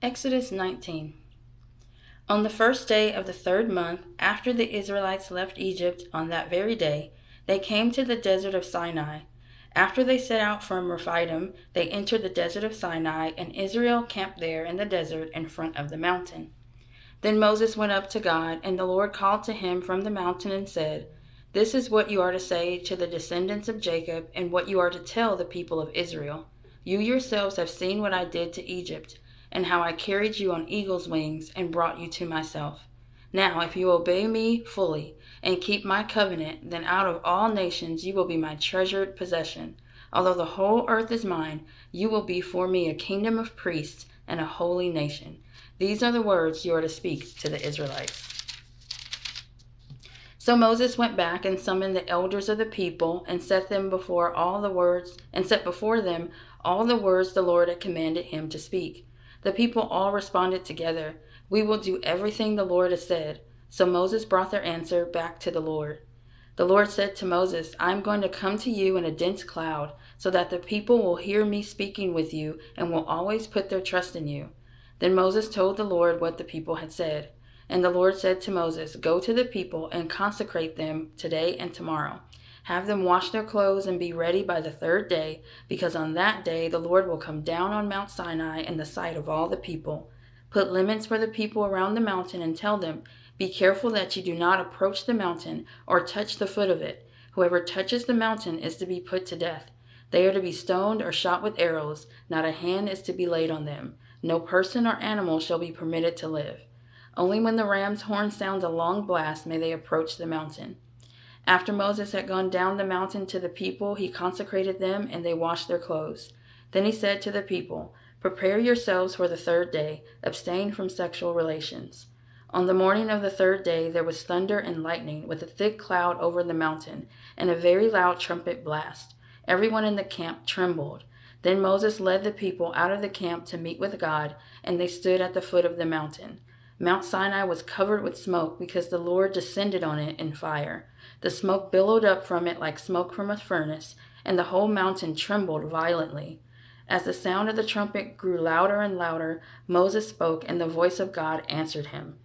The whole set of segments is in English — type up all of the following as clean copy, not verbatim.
Exodus 19. On the first day of the 3rd month, after the Israelites left Egypt, on that very day, they came to the desert of Sinai. After they set out from Rephidim, they entered the desert of Sinai, and Israel camped there in the desert in front of the mountain. Then Moses went up to God, and the Lord called to him from the mountain and said, "This is what you are to say to the descendants of Jacob, and what you are to tell the people of Israel. You yourselves have seen what I did to Egypt, and how I carried you on eagle's wings and brought you to myself. Now, if you obey me fully and keep my covenant, then out of all nations you will be my treasured possession. Although the whole earth is mine, you will be for me a kingdom of priests and a holy nation. These are the words you are to speak to the Israelites." So Moses went back and summoned the elders of the people and set before them all the words the Lord had commanded him to speak. The people all responded together, "We will do everything the Lord has said." So Moses brought their answer back to the Lord. The Lord said to Moses, "I am going to come to you in a dense cloud, so that the people will hear me speaking with you and will always put their trust in you." Then Moses told the Lord what the people had said. And the Lord said to Moses, "Go to the people and consecrate them today and tomorrow. Have them wash their clothes and be ready by the 3rd day, because on that day the Lord will come down on Mount Sinai in the sight of all the people. Put limits for the people around the mountain and tell them, 'Be careful that you do not approach the mountain or touch the foot of it. Whoever touches the mountain is to be put to death. They are to be stoned or shot with arrows. Not a hand is to be laid on them. No person or animal shall be permitted to live. Only when the ram's horn sounds a long blast may they approach the mountain.'" After Moses had gone down the mountain to the people, he consecrated them, and they washed their clothes. Then he said to the people, "Prepare yourselves for the 3rd day. Abstain from sexual relations." On the morning of the 3rd day there was thunder and lightning, with a thick cloud over the mountain, and a very loud trumpet blast. Everyone in the camp trembled. Then Moses led the people out of the camp to meet with God, and they stood at the foot of the mountain. Mount Sinai was covered with smoke because the Lord descended on it in fire. The smoke billowed up from it like smoke from a furnace, and the whole mountain trembled violently. As the sound of the trumpet grew louder and louder, Moses spoke, and the voice of God answered him.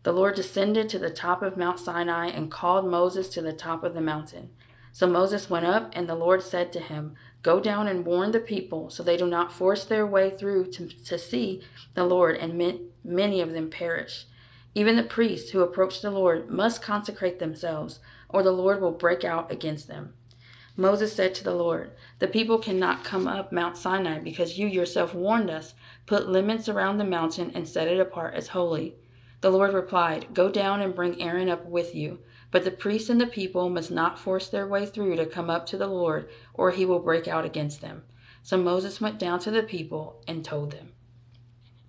The Lord descended to the top of Mount Sinai and called Moses to the top of the mountain. So Moses went up, and the Lord said to him, "Go down and warn the people, so they do not force their way through to see the Lord, and many of them perish. Even the priests who approach the Lord must consecrate themselves, or the Lord will break out against them." Moses said to the Lord, "The people cannot come up Mount Sinai because you yourself warned us. Put limits around the mountain and set it apart as holy." The Lord replied, "Go down and bring Aaron up with you. But the priests and the people must not force their way through to come up to the Lord, or he will break out against them." So Moses went down to the people and told them.